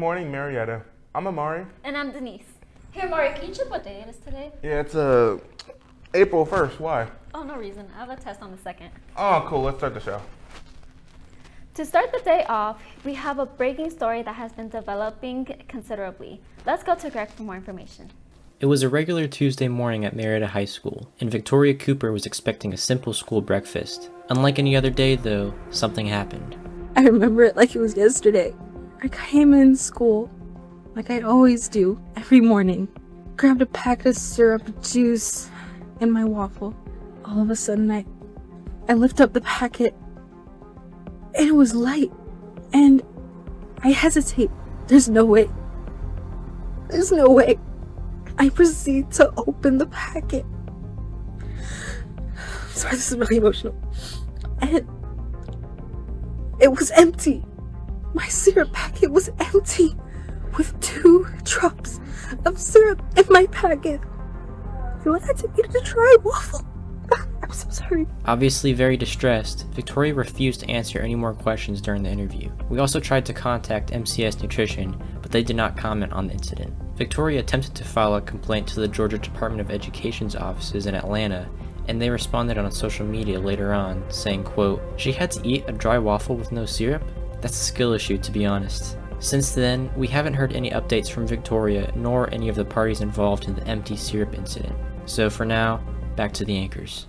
morning, Marietta. I'm Amari. And I'm Denise. Hey, Amari, can you check what day it is today? Yeah, it's April 1st. Why? Oh, no reason. I have a test on the 2nd. Oh, cool. Let's start the show. To start the day off, we have a breaking story that has been developing considerably. Let's go to Greg for more information. It was a regular Tuesday morning at Marietta High School, and Victoria Cooper was expecting a simple school breakfast. Unlike any other day, though, something happened. I remember it like it was yesterday. I came in school, like I always do, every morning. Grabbed a packet of syrup, juice, and my waffle. All of a sudden, I lift up the packet, and it was light. And I hesitate. There's no way. There's no way. I proceed to open the packet. Sorry, this is really emotional. And it was empty. My syrup packet was empty, with 2 drops of syrup in my packet. So I had to eat a dry waffle. I'm so sorry. Obviously very distressed, Victoria refused to answer any more questions during the interview. We also tried to contact MCS Nutrition, but they did not comment on the incident. Victoria attempted to file a complaint to the Georgia Department of Education's offices in Atlanta, and they responded on social media later on, saying, quote, "She had to eat a dry waffle with no syrup? That's a skill issue, to be honest." Since then, we haven't heard any updates from Victoria nor any of the parties involved in the empty syrup incident. So for now, back to the anchors.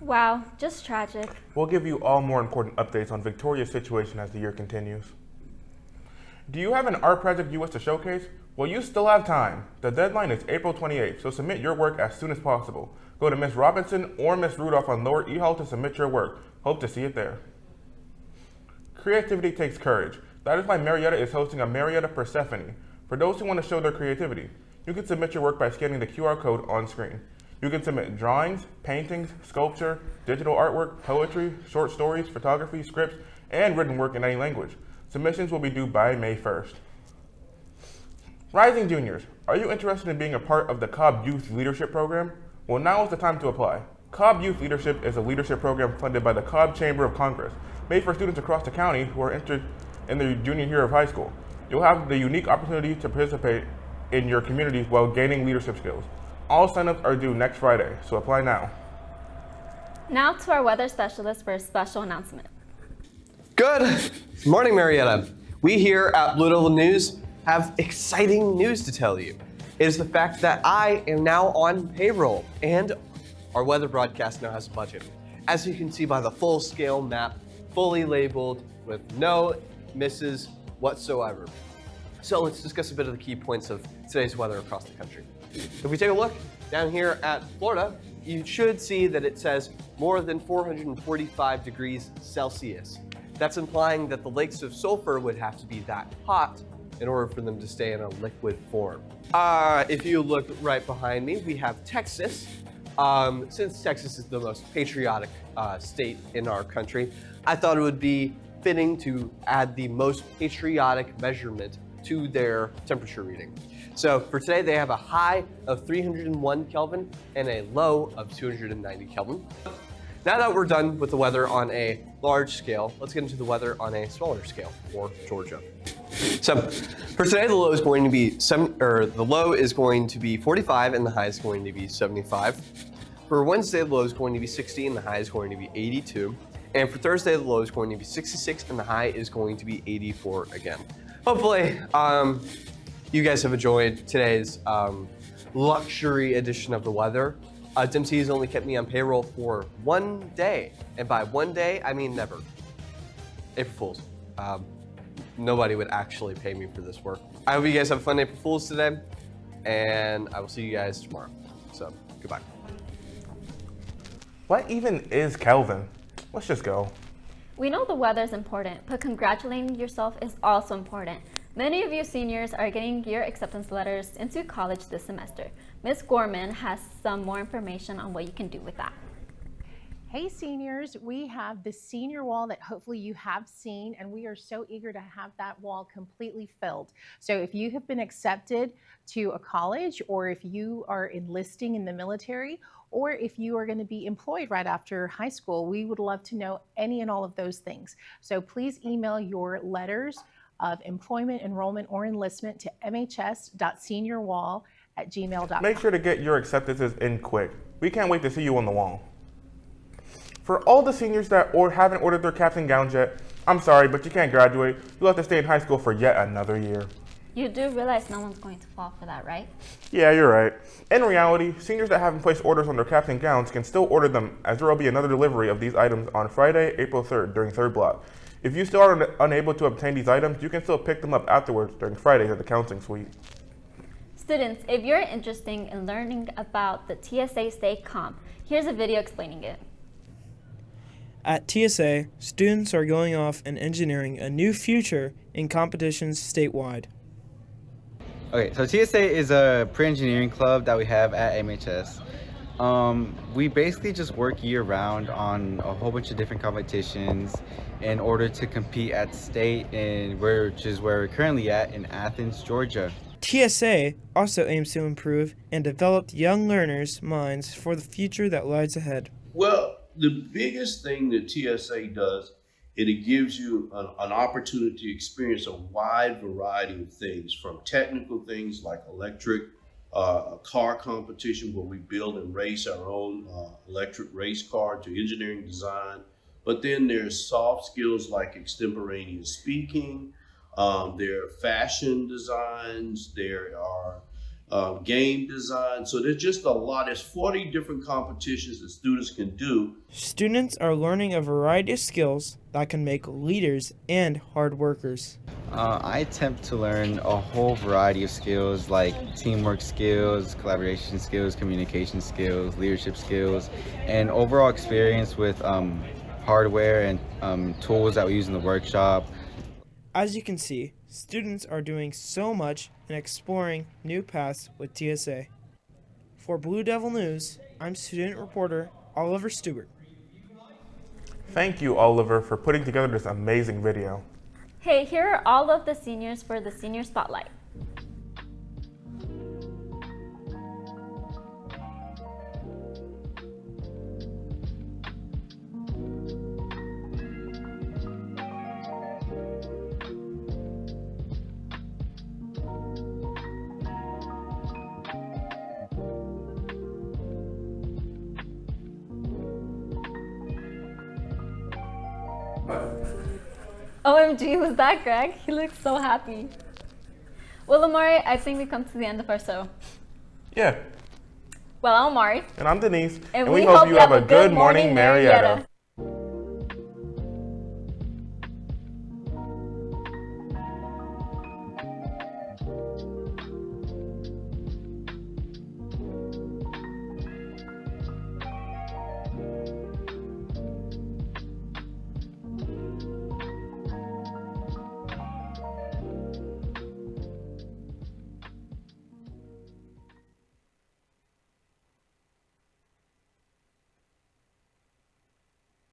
Wow, just tragic. We'll give you all more important updates on Victoria's situation as the year continues. Do you have an art project you wish to showcase? Well, you still have time. The deadline is April 28th, so submit your work as soon as possible. Go to Miss Robinson or Miss Rudolph on Lower E Hall to submit your work. Hope to see it there. Creativity takes courage. That is why Marietta is hosting a Marietta Persephone for those who want to show their creativity. You can submit your work by scanning the QR code on screen. You can submit drawings, paintings, sculpture, digital artwork, poetry, short stories, photography, scripts, and written work in any language. Submissions will be due by May 1st. Rising Juniors, are you interested in being a part of the Cobb Youth Leadership Program? Well, now is the time to apply. Cobb Youth Leadership is a leadership program funded by the Cobb Chamber of Congress, made for students across the county who are interested in their junior year of high school. You'll have the unique opportunity to participate in your community while gaining leadership skills. All signups are due next Friday, so apply now. Now to our weather specialist for a special announcement. Good morning, Marietta. We here at Blue Devil News have exciting news to tell you. It is the fact that I am now on payroll and our weather broadcast now has a budget. As you can see by the full scale map, fully labeled with no misses whatsoever. So let's discuss a bit of the key points of today's weather across the country. If we take a look down here at Florida, you should see that it says more than 445 degrees Celsius. That's implying that the lakes of sulfur would have to be that hot in order for them to stay in a liquid form. If you look right behind me, we have Texas. Since Texas is the most patriotic state in our country, I thought it would be fitting to add the most patriotic measurement to their temperature reading. So for today, they have a high of 301 Kelvin and a low of 290 Kelvin. Now that we're done with the weather on a large scale, let's get into the weather on a smaller scale for Georgia. So for today, the low is going to be 45 and the high is going to be 75. For Wednesday, the low is going to be 60 and the high is going to be 82. And for Thursday, the low is going to be 66 and the high is going to be 84 again. Hopefully, you guys have enjoyed today's luxury edition of the weather. Dempsey has only kept me on payroll for 1 day. And by 1 day, I mean never. April Fools. Nobody would actually pay me for this work. I hope you guys have a fun April Fools today. And I will see you guys tomorrow. So, goodbye. What even is Kelvin? Let's just go. We know the weather is important, but congratulating yourself is also important. Many of you seniors are getting your acceptance letters into college this semester. Ms. Gorman has some more information on what you can do with that. Hey seniors, we have the senior wall that hopefully you have seen, and we are so eager to have that wall completely filled. So if you have been accepted to a college, or if you are enlisting in the military, or if you are going to be employed right after high school, we would love to know any and all of those things. So please email your letters of employment, enrollment, or enlistment to mhs.seniorwall@gmail.com. Make sure to get your acceptances in quick. We can't wait to see you on the wall. For all the seniors that haven't ordered their caps and gowns yet, I'm sorry, but you can't graduate. You'll have to stay in high school for yet another year. You do realize no one's going to fall for that, right? Yeah, you're right. In reality, seniors that haven't placed orders on their caps and gowns can still order them, as there will be another delivery of these items on Friday, April 3rd during third block. If you still are unable to obtain these items, you can still pick them up afterwards during Fridays at the counseling suite. Students, if you're interested in learning about the TSA State Comp, here's a video explaining it. At TSA, students are going off and engineering a new future in competitions statewide. Okay, so TSA is a pre-engineering club that we have at MHS. We basically just work year-round on a whole bunch of different competitions in order to compete at state, which is where we're currently at in Athens, Georgia. TSA also aims to improve and develop young learners' minds for the future that lies ahead. Well, the biggest thing that TSA does, it gives you an opportunity to experience a wide variety of things, from technical things like electric car competition, where we build and race our own electric race car, to engineering design. But then there's soft skills like extemporaneous speaking, there are fashion designs, there are game design. So there's just a lot. There's 40 different competitions that students can do. Students are learning a variety of skills that can make leaders and hard workers. I attempt to learn a whole variety of skills like teamwork skills, collaboration skills, communication skills, leadership skills, and overall experience with hardware and tools that we use in the workshop. As you can see, students are doing so much and exploring new paths with TSA. For Blue Devil News, I'm student reporter Oliver Stewart. Thank you, Oliver, for putting together this amazing video. Hey, here are all of the seniors for the Senior Spotlight. OMG, was that Greg? He looks so happy. Well, Amari, I think we come to the end of our show. Yeah. Well, I'm Amari. And I'm Denise. And we hope you have a good morning, Marietta.